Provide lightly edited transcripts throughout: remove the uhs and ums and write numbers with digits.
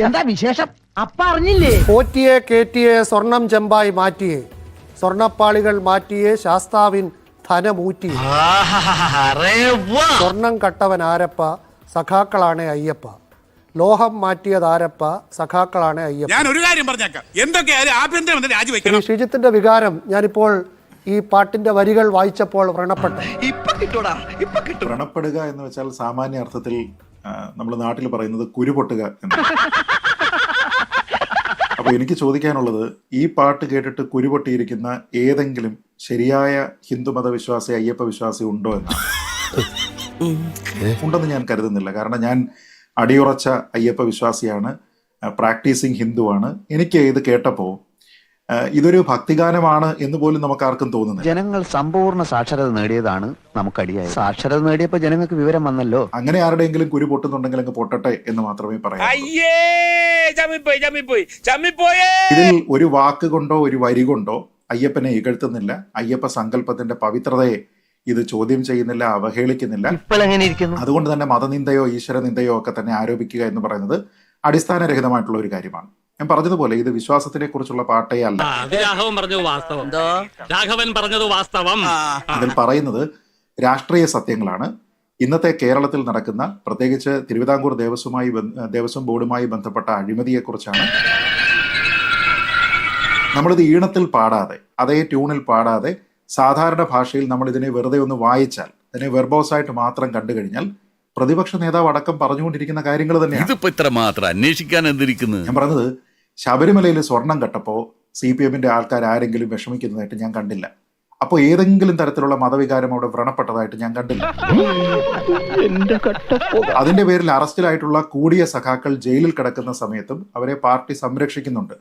എന്താ വിശേഷം? അപ്പ അറിഞ്ഞില്ലേ? പോറ്റിയെ കേറ്റിയെ സ്വർണം ചെമ്പായി മാറ്റിയേ, സ്വർണപ്പാളികൾ മാറ്റിയേ ശാസ്താവിൻ ധനമൂറ്റി. സ്വർണം കട്ടവൻ ആരപ്പ, സഖാക്കളാണ് അയ്യപ്പ. ലോഹം മാറ്റിയതാരപ്പ, സഖാക്കളാണ് അയ്യപ്പ. ഞാൻ ഒരു കാര്യം പറഞ്ഞേക്കാം, എന്തൊക്കെയായാലും ആഭ്യന്തരം രാജിവെക്കണം. ശ്രീജിത്തിന്റെ വികാരം ഞാനിപ്പോൾ ഈ പാട്ടിന്റെ വരികൾ വായിച്ചപ്പോൾ വ്രണപ്പെട്ടു. വ്രണപ്പെടുക എന്ന് വെച്ചാൽ സാമാന്യ അർത്ഥത്തിൽ നമ്മൾ നാട്ടിൽ പറയുന്നത് കുരുപൊട്ടുക എന്ന്. അപ്പൊ എനിക്ക് ചോദിക്കാനുള്ളത്, ഈ പാട്ട് കേട്ടിട്ട് കുരുപൊട്ടിയിരിക്കുന്ന ഏതെങ്കിലും ശരിയായ ഹിന്ദുമത വിശ്വാസി, അയ്യപ്പ വിശ്വാസി ഉണ്ടോ എന്നാണ്. ഉണ്ടെന്ന് ഞാൻ കരുതുന്നില്ല. കാരണം ഞാൻ അടിയുറച്ച അയ്യപ്പ വിശ്വാസിയാണ്, പ്രാക്ടീസിങ് ഹിന്ദുവാണ്. എനിക്ക് ഇത് കേട്ടപ്പോൾ ഇതൊരു ഭക്തിഗാനമാണ് എന്ന് പോലും നമുക്ക് ആർക്കും തോന്നുന്നില്ല. ജനങ്ങൾ സമ്പൂർണ്ണ സാക്ഷരത നേടിയതാണ് നമുക്കടിയായി. സാക്ഷരത നേടിയപ്പോ ജനങ്ങൾക്ക് വിവരം വന്നല്ലോ. അങ്ങനെ ആരുടെയെങ്കിലും കുരു പൊട്ടുന്നുണ്ടെങ്കിൽ അങ്ങ് പൊട്ടട്ടെ എന്ന് മാത്രമേ പറയാം. ഇതിൽ ഒരു വാക്ക് കൊണ്ടോ ഒരു വരി കൊണ്ടോ അയ്യപ്പനെ ഇകഴ്ത്തുന്നില്ല, അയ്യപ്പ സങ്കല്പത്തിന്റെ പവിത്രതയെ ഇത് ചോദ്യം ചെയ്യുന്നില്ല, അവഹേളിക്കുന്നില്ല. അതുകൊണ്ട് തന്നെ മതനിന്ദയോ ഈശ്വരനിന്ദയോ ഒക്കെ തന്നെ ആരോപിക്കുക എന്ന് പറയുന്നത് അടിസ്ഥാനരഹിതമായിട്ടുള്ള ഒരു കാര്യമാണ്. ഞാൻ പറഞ്ഞതുപോലെ ഇത് വിശ്വാസത്തിനെ കുറിച്ചുള്ള പാട്ടേ അല്ല. അതിൽ പറയുന്നത് രാഷ്ട്രീയ സത്യങ്ങളാണ്. ഇന്നത്തെ കേരളത്തിൽ നടക്കുന്ന, പ്രത്യേകിച്ച് തിരുവിതാംകൂർ ദേവസ്വം ബോർഡുമായി ബന്ധപ്പെട്ട അഴിമതിയെക്കുറിച്ചാണ്. നമ്മളിത് ഈണത്തിൽ പാടാതെ, അതേ ട്യൂണിൽ പാടാതെ, സാധാരണ ഭാഷയിൽ നമ്മൾ ഇതിനെ വെറുതെ ഒന്ന് വായിച്ചാൽ, ഇതിനെ വെർബോസായിട്ട് മാത്രം കണ്ടു കഴിഞ്ഞാൽ പ്രതിപക്ഷ നേതാവ് അടക്കം പറഞ്ഞുകൊണ്ടിരിക്കുന്ന കാര്യങ്ങൾ തന്നെയാണ്. ഞാൻ പറഞ്ഞത്, ശബരിമലയിൽ സ്വർണം കട്ടപ്പോൾ CPM-ന്റെ ആൾക്കാർ ആരെങ്കിലും വിഷമിക്കുന്നതായിട്ട് ഞാൻ കണ്ടില്ല. അപ്പോൾ ഏതെങ്കിലും തരത്തിലുള്ള മതവികാരം അവിടെ വ്രണപ്പെട്ടതായിട്ട് ഞാൻ കണ്ടില്ല. അതിന്റെ പേരിൽ അറസ്റ്റിലായിട്ടുള്ള കൂടിയ സഖാക്കൾ ജയിലിൽ കിടക്കുന്ന സമയത്തും അവരെ പാർട്ടി സംരക്ഷിക്കുന്നുണ്ട്.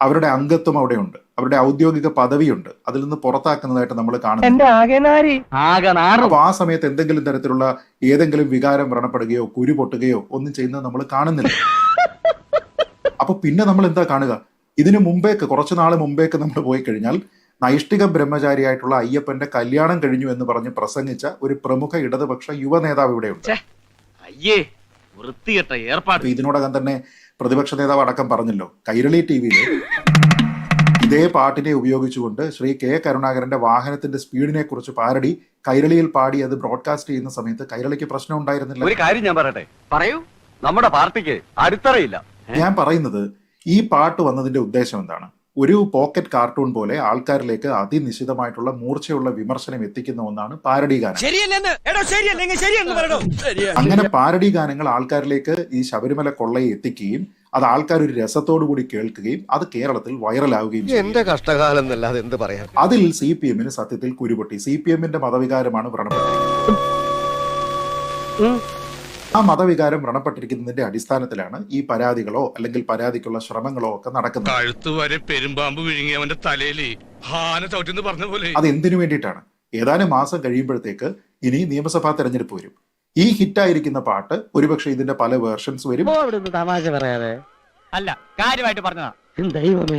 അവരുടെ അംഗത്വം അവിടെയുണ്ട്, അവരുടെ ഔദ്യോഗിക പദവിയുണ്ട്. അതിൽ നിന്ന് പുറത്താക്കുന്നതായിട്ട് നമ്മൾ കാണുന്നു. അപ്പൊ ആ സമയത്ത് എന്തെങ്കിലും തരത്തിലുള്ള ഏതെങ്കിലും വികാരം വ്രണപ്പെടുകയോ കുരു പൊട്ടുകയോ ഒന്നും ചെയ്യുന്നത് നമ്മൾ കാണുന്നില്ല. അപ്പൊ പിന്നെ നമ്മൾ എന്താ കാണുക? ഇതിനു മുമ്പേക്ക്, കുറച്ചു നാൾ മുമ്പേക്ക് നമ്മൾ പോയി കഴിഞ്ഞാൽ നൈഷ്ഠിക ബ്രഹ്മചാരിയായിട്ടുള്ള അയ്യപ്പന്റെ കല്യാണം കഴിഞ്ഞു എന്ന് പറഞ്ഞ് പ്രസംഗിച്ച ഒരു പ്രമുഖ ഇടതുപക്ഷ യുവ നേതാവ് ഇവിടെയുണ്ട്. ഇതിനോടകം തന്നെ പ്രതിപക്ഷ നേതാവ് അടക്കം പറഞ്ഞല്ലോ, കൈരളി TV-യിൽ ഇതേ പാട്ടിനെ ഉപയോഗിച്ചുകൊണ്ട് ശ്രീ K. കരുണാകരന്റെ വാഹനത്തിന്റെ സ്പീഡിനെ കുറിച്ച് പാരടി കൈരളിയിൽ പാടി അത് ബ്രോഡ്കാസ്റ്റ് ചെയ്യുന്ന സമയത്ത് കൈരളിക്ക് പ്രശ്നം ഉണ്ടായിരുന്നില്ല. ഒരു കാര്യം ഞാൻ പറയട്ടെ, പറയൂ. നമ്മുടെ പാർട്ടിക്ക് അടിത്തറയില്ല. ഞാൻ പറയുന്നത്, ഈ പാട്ട് വന്നതിന്റെ ഉദ്ദേശം എന്താണ്? ഒരു പോക്കറ്റ് കാർട്ടൂൺ പോലെ ആൾക്കാരിലേക്ക് അതിനിശ്ചിതമായിട്ടുള്ള മൂർച്ചയുള്ള വിമർശനം എത്തിക്കുന്ന ഒന്നാണ് പാരഡി ഗാനം. അങ്ങനെ പാരഡി ഗാനങ്ങൾ ആൾക്കാരിലേക്ക് ഈ ശബരിമല കൊള്ളയെ എത്തിക്കുകയും അത് ആൾക്കാർ ഒരു രസത്തോടു കൂടി കേൾക്കുകയും അത് കേരളത്തിൽ വൈറലാവുകയും എന്റെ കഷ്ടകാലം എന്നല്ലാതെ എന്ത് പറയാം. അതിൽ CPM-ന് സത്യത്തിൽ കുരുപൊട്ടി. CPM-ന്റെ മതവികാരമാണ് വ്രണപ്പെട്ടിരിക്കുന്നത്. ആ മതവികാരം വ്രണപ്പെട്ടിരിക്കുന്നതിന്റെ അടിസ്ഥാനത്തിലാണ് ഈ പരാതികളോ അല്ലെങ്കിൽ പരാതിക്കുള്ള ശ്രമങ്ങളോ ഒക്കെ നടക്കുന്നത്. അത് എന്തിനു വേണ്ടിയിട്ടാണ്? ഏതാനും മാസം കഴിയുമ്പോഴത്തേക്ക് ഇനി നിയമസഭാ തെരഞ്ഞെടുപ്പ് വരും. ഈ ഹിറ്റായിരിക്കുന്ന പാട്ട് ഒരുപക്ഷെ ഇതിന്റെ പല വേർഷൻസ് വരും.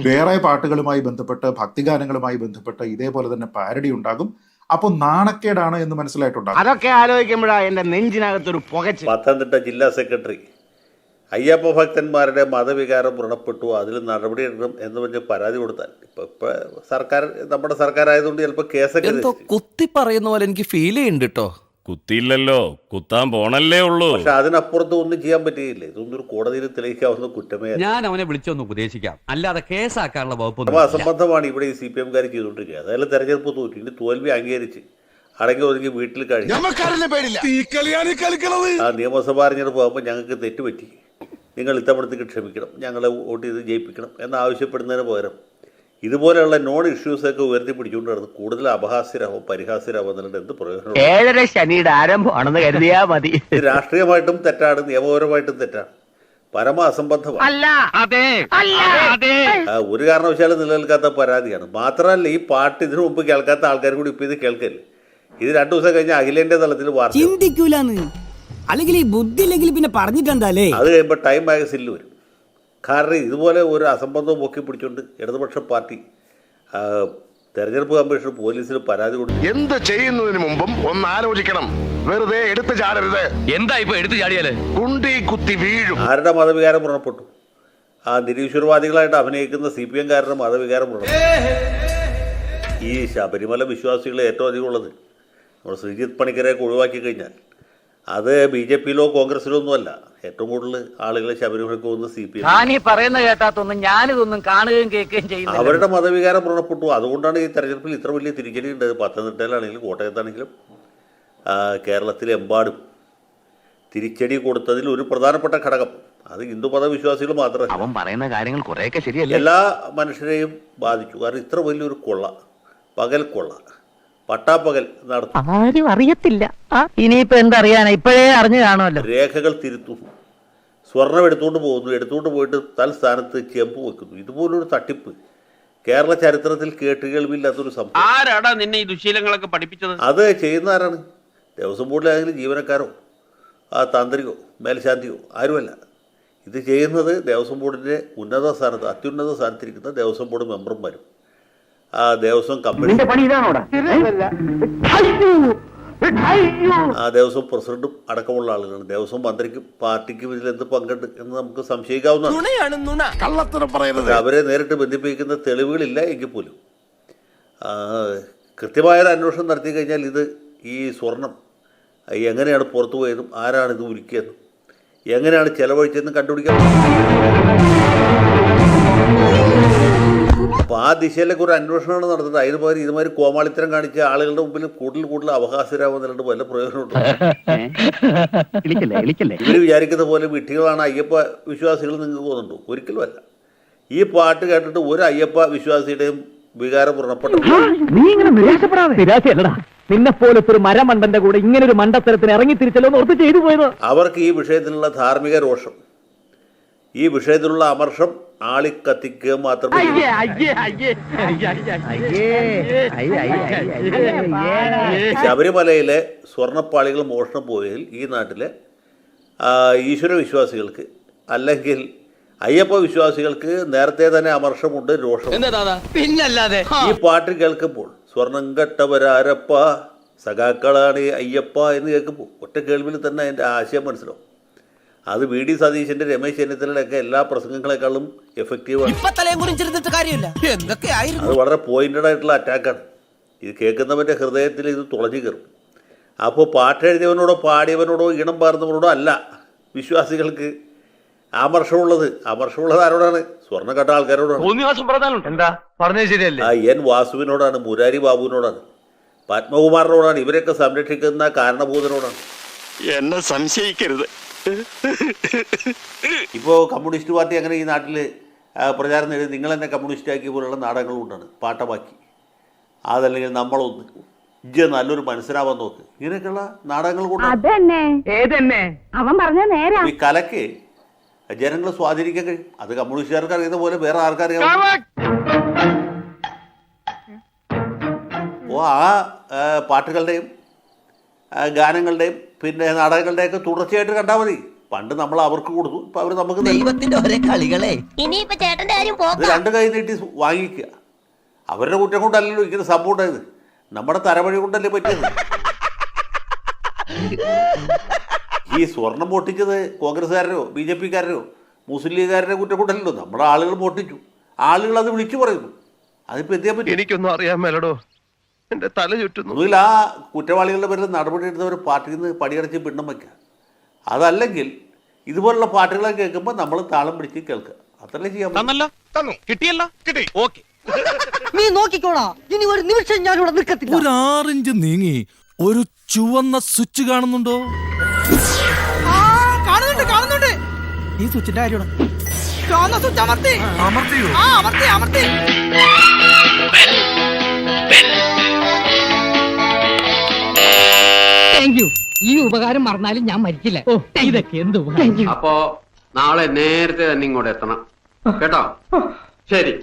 വേറെ പാട്ടുകളുമായി ബന്ധപ്പെട്ട്, ഭക്തിഗാനങ്ങളുമായി ബന്ധപ്പെട്ട് ഇതേപോലെ തന്നെ പാരഡി ഉണ്ടാകും. അപ്പൊ നാണക്കേടാണ് എന്ന് മനസ്സിലായിട്ടുണ്ടാകും. അതൊക്കെ ആലോചിക്കുമ്പോഴാ എന്റെ നെഞ്ചിനകത്തൊരു പുകച്ച്. പത്തനംതിട്ട ജില്ലാ സെക്രട്ടറി അയ്യപ്പ ഭക്തന്മാരുടെ മതവികാരം വ്രണപ്പെട്ടു, അതിൽ നടപടിയെടുക്കണം എന്ന് പറഞ്ഞ് പരാതി കൊടുത്താൽ ഇപ്പൊ സർക്കാർ, നമ്മുടെ സർക്കാർ ആയതുകൊണ്ട് ചിലപ്പോൾ കേസൊക്കെ കുത്തി പറയുന്ന പോലെ എനിക്ക് ഫീൽ ചെയ്യുന്നുണ്ട് കേട്ടോ. കുത്തിയില്ലല്ലോ, കുത്താൻ പോണല്ലേ ഉള്ളൂ. പക്ഷെ അതിനപ്പുറത്ത് ഒന്നും ചെയ്യാൻ പറ്റുകയില്ല. ഇതൊന്നും ഒരു കോടതിയിൽ തെളിയിക്കാവുന്ന കുറ്റമേ. ഞാൻ അവനെ വിളിച്ചൊന്ന് ഉപദേശിക്കാം, അല്ലാതെ കേസാക്കാനുള്ള വകുപ്പ്. അപ്പൊ അസംബന്ധമാണ് ഇവിടെ ഈ CPM-കാർ ചെയ്തുകൊണ്ടിരിക്കുക. അതായത് തെരഞ്ഞെടുപ്പ് തോറ്റു, ഇനി തോൽവി അംഗീകരിച്ച് അടങ്ങി ഒതുങ്ങി വീട്ടിൽ കഴിഞ്ഞു. ആ നിയമസഭാ തെരഞ്ഞെടുപ്പ് ആകുമ്പോൾ ഞങ്ങൾക്ക് തെറ്റുപറ്റി, നിങ്ങൾ ഇത്തവണത്തേക്ക് ക്ഷമിക്കണം, ഞങ്ങളെ വോട്ട് ചെയ്ത് ജയിപ്പിക്കണം എന്നാവശ്യപ്പെടുന്നതിന് പകരം ഇതുപോലെയുള്ള നോൺ ഇഷ്യൂസൊക്കെ ഉയർത്തി പിടിച്ചുകൊണ്ട് നടന്ന് കൂടുതൽ അപഹാസ്യരാവും, പരിഹാസ്യരാവും എന്നുള്ളത് എന്ത് പ്രയോജനം? 7:30 ശനിയുടെ ആരംഭമാണെന്ന് കരുതിയാ മതി. രാഷ്ട്രീയമായിട്ടും തെറ്റാണ്, നിയമപരമായിട്ടും തെറ്റാണ്, പരമ അസംബന്ധമാണ്. ഒരു കാരണവശാലും നിലനിൽക്കാത്ത പരാതിയാണ്. മാത്രമല്ല, ഈ പാട്ട് ഇതിനു മുമ്പ് കേൾക്കാത്ത ആൾക്കാർ കൂടി ഇപ്പൊ ഇത് കേൾക്കല്ലേ. ഇത് 2 ദിവസം കഴിഞ്ഞ് അഖിലേന്ത്യാ തലത്തിൽ വാർത്ത അല്ലെങ്കിൽ ഈ ബുദ്ധി ഇല്ലെങ്കിൽ പിന്നെ പറഞ്ഞിട്ടുണ്ടല്ലേ. അത് കഴിയുമ്പോൾ ടൈം മാഗസിനിൽ വരും. കാരണം ഇതുപോലെ ഒരു അസംബന്ധവും പൊക്കി പിടിച്ചുകൊണ്ട് ഇടതുപക്ഷ പാർട്ടി തെരഞ്ഞെടുപ്പ് കമ്മീഷൻ പോലീസിന് പരാതി കൊടുത്തു. എന്ത് ചെയ്യുന്നതിന് മുമ്പും ഒന്ന് ആലോചിക്കണം. വെറുതെ എടുത്തു ചാടരുത്. എന്താ ഇപ്പൊ എടുത്തു ചാടിയാല്? കുണ്ടി കുത്തി വീഴും. ആരുടെ മതവികാരം വ്രണപ്പെട്ടു? ആ നിരീശ്വരവാദികളായിട്ട് അഭിനയിക്കുന്ന CPM കാരുടെ മതവികാരം വ്രണപ്പെട്ടു. ഈ ശബരിമല വിശ്വാസികൾ ഏറ്റവും അധികം ഉള്ളത് നമ്മൾ ശ്രീജിത്ത് പണിക്കരെയൊക്കെ ഒഴിവാക്കി കഴിഞ്ഞാൽ അത് BJPയിലോ കോൺഗ്രസിലോ ഒന്നുമല്ല. ഏറ്റവും കൂടുതൽ ആളുകൾ ശബരിമലക്ക് പോകുന്ന CPM. പറയുന്ന കേട്ടാത്തൊന്നും ഞാനിതൊന്നും കാണുകയും കേൾക്കുകയും ചെയ്യുന്നു. അവരുടെ മതവികാരം വ്രണപ്പെട്ടു. അതുകൊണ്ടാണ് ഈ തെരഞ്ഞെടുപ്പിൽ ഇത്ര വലിയ തിരിച്ചടി ഉണ്ട്. പത്തനംതിട്ടയിലാണെങ്കിലും കോട്ടയത്താണെങ്കിലും കേരളത്തിലെമ്പാടും തിരിച്ചടി കൊടുത്തതിൽ ഒരു പ്രധാനപ്പെട്ട ഘടകം അത് ഹിന്ദുമത വിശ്വാസികൾ മാത്രമല്ല, അവൻ പറയുന്ന കാര്യങ്ങൾ കുറെയൊക്കെ ശരിയല്ല, എല്ലാ മനുഷ്യരെയും ബാധിച്ചു. കാരണം ഇത്ര വലിയൊരു കൊള്ള, പകൽ കൊള്ള, പട്ടാപ്പകൽ നടത്തും. ആരും അറിയത്തില്ല. ഇനിയിപ്പോ എന്തറിയാനാ, ഇപ്പോഴേ അറിഞ്ഞു കാണുമല്ലോ. രേഖകൾ തിരുത്തുന്നു, സ്വർണം എടുത്തുകൊണ്ട് പോകുന്നു, എടുത്തുകൊണ്ട് പോയിട്ട് തൽസ്ഥാനത്ത് ചെമ്പ് വെക്കുന്നു. ഇതുപോലൊരു തട്ടിപ്പ് കേരള ചരിത്രത്തിൽ കേട്ടുകേൾവില്ലാത്തൊരു സംഭവം. ആരാടാ നിന്നെ ഈ ദുശീലങ്ങളൊക്കെ പഠിപ്പിച്ചത്? അത് ചെയ്യുന്ന ആരാണ്? ദേവസ്വം ബോർഡിലാണെങ്കിലും ജീവനക്കാരോ താന്ത്രികോ മേൽശാന്തിയോ ആരുമല്ല. ഇത് ചെയ്യുന്നത് ദേവസ്വം ബോർഡിൻ്റെ ഉന്നത സ്ഥാനത്ത്, അത്യുന്നത സ്ഥാനത്തിരിക്കുന്ന ദേവസ്വം ബോർഡ് മെമ്പർമാരും ആ ദേവസ്വം കമ്മിറ്റി, ആ ദേവസ്വം പ്രസിഡന്റും അടക്കമുള്ള ആളുകളാണ്. ദേവസ്വം മന്ത്രിക്കും പാർട്ടിക്കും ഇതിൽ എന്ത് പങ്കുണ്ട് എന്ന് നമുക്ക് സംശയിക്കാവുന്നതാണ്. അവരെ നേരിട്ട് ബന്ധിപ്പിക്കുന്ന തെളിവുകളില്ല എങ്കിൽ പോലും കൃത്യമായൊരു അന്വേഷണം നടത്തി കഴിഞ്ഞാൽ ഇത് ഈ സ്വർണം എങ്ങനെയാണ് പുറത്തു പോയതും ആരാണ് ഇത് ഉരുക്കിയതും എങ്ങനെയാണ് ചെലവഴിച്ചതെന്നും കണ്ടുപിടിക്കാൻ. അപ്പോൾ ആ ദിശയിലേക്ക് ഒരു അന്വേഷണമാണ് നടത്തുന്നത്. അതിന് പകരം ഇതുമാതിരി കോമാളിത്തരം കാണിച്ച ആളുകളുടെ മുമ്പിൽ കൂടുതൽ അവകാശരാകുന്നതിലുണ്ട് വല്ല പ്രയോജനമുണ്ട്. ഇവർ വിചാരിക്കുന്ന പോലെ വിട്ടികളാണ് അയ്യപ്പ വിശ്വാസികൾ നിങ്ങൾക്ക് തോന്നുന്നുണ്ടോ? ഒരിക്കലുമല്ല. ഈ പാട്ട് കേട്ടിട്ട് ഒരു അയ്യപ്പ വിശ്വാസിയുടെയും വികാരം വ്രണപ്പെട്ടു. നീ ഇങ്ങനെ നിരാശയല്ലടാ. നിന്നെ പോലത്തെ ഒരു മരമണ്ടന്റെ കൂടെ ഇങ്ങനെ ഒരു മണ്ടത്തരത്തിന് ഇറങ്ങി തിരിച്ചല്ലോ ഓർത്ത് ചെയ്തു പോയത്. അവർക്ക് ഈ വിഷയത്തിലുള്ള ധാർമ്മിക രോഷം, ഈ വിഷയത്തിലുള്ള അമർഷം ആളിക്കത്തിക്കുക മാത്രമേ. ശബരിമലയിലെ സ്വർണ്ണപ്പാളികൾ മോഷണം പോയതിൽ ഈ നാട്ടിലെ ഈശ്വര വിശ്വാസികൾക്ക് അല്ലെങ്കിൽ അയ്യപ്പ വിശ്വാസികൾക്ക് നേരത്തെ തന്നെ അമർഷമുണ്ട്, രോഷമുണ്ട്. പിന്നല്ലാതെ ഈ പാട്ട് കേൾക്കുമ്പോൾ സ്വർണം കെട്ടവരാരപ്പ സഖാക്കളാണ് അയ്യപ്പ എന്ന് കേൾക്കുമ്പോൾ ഒറ്റ കേൾവിൽ തന്നെ അതിൻ്റെ ആശയം മനസ്സിലാവും. അത് VD സതീശൻ്റെ, രമേശ് ചെന്നിത്തലയുടെയൊക്കെ എല്ലാ പ്രസംഗങ്ങളെക്കാളും എഫക്റ്റീവാണ്. അത് വളരെ പോയിന്റഡ് ആയിട്ടുള്ള അറ്റാക്കാണ്. ഇത് കേൾക്കുന്നവൻ്റെ ഹൃദയത്തിൽ ഇത് തുളഞ്ഞു കയറും. അപ്പോൾ പാട്ടെഴുതിയവനോടോ പാടിയവനോടോ ഇണം പാർന്നവനോടോ അല്ല വിശ്വാസികൾക്ക് അമർഷമുള്ളത് ആരോടാണ്? സ്വർണ്ണ കെട്ട ആൾക്കാരോടാണ്. എന്താ പറഞ്ഞത് ശരിയല്ലേ? N വാസുവിനോടാണ്, മുരാരി ബാബുവിനോടാണ്, പത്മകുമാറിനോടാണ്, ഇവരൊക്കെ സംരക്ഷിക്കുന്ന കാരണഭൂതനോടാണ്. എന്നെ സംശയിക്കരുത്. ഇപ്പോൾ കമ്മ്യൂണിസ്റ്റ് പാർട്ടി അങ്ങനെ ഈ നാട്ടിൽ പ്രചാരം നേടി നിങ്ങൾ തന്നെ കമ്മ്യൂണിസ്റ്റാക്കിയ പോലുള്ള നാടകങ്ങളും ഉണ്ടാണ്. പാട്ടമാക്കി, അതല്ലെങ്കിൽ നമ്മളൊന്ന് ഇജ്ജ് നല്ലൊരു മനസ്സിലാവാൻ നോക്ക്, ഇങ്ങനെയൊക്കെയുള്ള നാടകങ്ങൾ കൊണ്ടാണ് ഈ കലയ്ക്ക് ജനങ്ങളെ സ്വാധീനിക്കാൻ കഴിയും. അത് കമ്മ്യൂണിസ്റ്റുകാർക്ക് അറിയുന്ന പോലെ വേറെ ആർക്കറിയാം. അപ്പോൾ ആ പാട്ടുകളുടെയും ഗാനങ്ങളുടെയും പിന്നെ നാടകങ്ങളുടെയൊക്കെ തുടർച്ചയായിട്ട് കണ്ടാൽ മതി. പണ്ട് നമ്മൾ അവർക്ക് കൊടുത്തു, ഇപ്പം അവർ നമുക്ക് രണ്ട് കൈ നീട്ടി വാങ്ങിക്കുക. അവരുടെ കുറ്റം കൊണ്ടല്ലല്ലോ ഇങ്ങനെ സംഭവം ഉണ്ടായത്, നമ്മുടെ തലവഴി കൊണ്ടല്ലേ പറ്റിയത്. ഈ സ്വർണം പൊട്ടിച്ചത് കോൺഗ്രസ്സുകാരനോ BJPക്കാരനോ മുസ്ലിം ലീഗുകാരനെ കുറ്റം കൊണ്ടല്ലോ, നമ്മുടെ ആളുകൾ പൊട്ടിച്ചു. ആളുകൾ അത് വിളിച്ചു പറയുന്നു. അതിപ്പോൾ എന്ത് ചെയ്യാൻ പറ്റും? എനിക്കൊന്നും അറിയാൻ മേലടോ, എന്റെ തല ചുറ്റുന്നു. ഒന്നുകിൽ ആ കുറ്റവാളികളുടെ പേരിൽ നടപടി എടുത്തവർ പാർട്ടിയിൽ നിന്ന് പടിയടച്ച് പിണ്ണം വയ്ക്കുക. അതല്ലെങ്കിൽ ഇതുപോലുള്ള പാട്ടുകളെ കേൾക്കുമ്പോൾ നമ്മൾ താളം പിടിച്ച് കേൾക്കുക. അത്രല്ലേ ചെയ്യാൻ പറ്റും. കിട്ടിയല്ലോ, കിട്ടി. ഓക്കെ, നീ നോക്കിക്കോളാ, ഇനി ഒരു നിമിഷം ഞാനിവിടെ നിൽക്കത്തില്ല. ഒരു 6 ഇഞ്ച് നീങ്ങി ഒരു ചുവന്ന സ്വിച്ച് കാണുന്നുണ്ടോ? കാണുന്നുണ്ട്. ഈ സ്വിച്ചിന്റെ കാര്യമാണ്. അമർത്തിയോ? അമർത്തി. Thank you. ഈ ഉപകാരം മറന്നാലും ഞാൻ മരിക്കില്ല. ഇതൊക്കെ എന്ത് ഉപകാരം. അപ്പോ നാളെ നേരത്തെ തന്നെ ഇങ്ങോട്ട് എത്തണം കേട്ടോ? ശരി.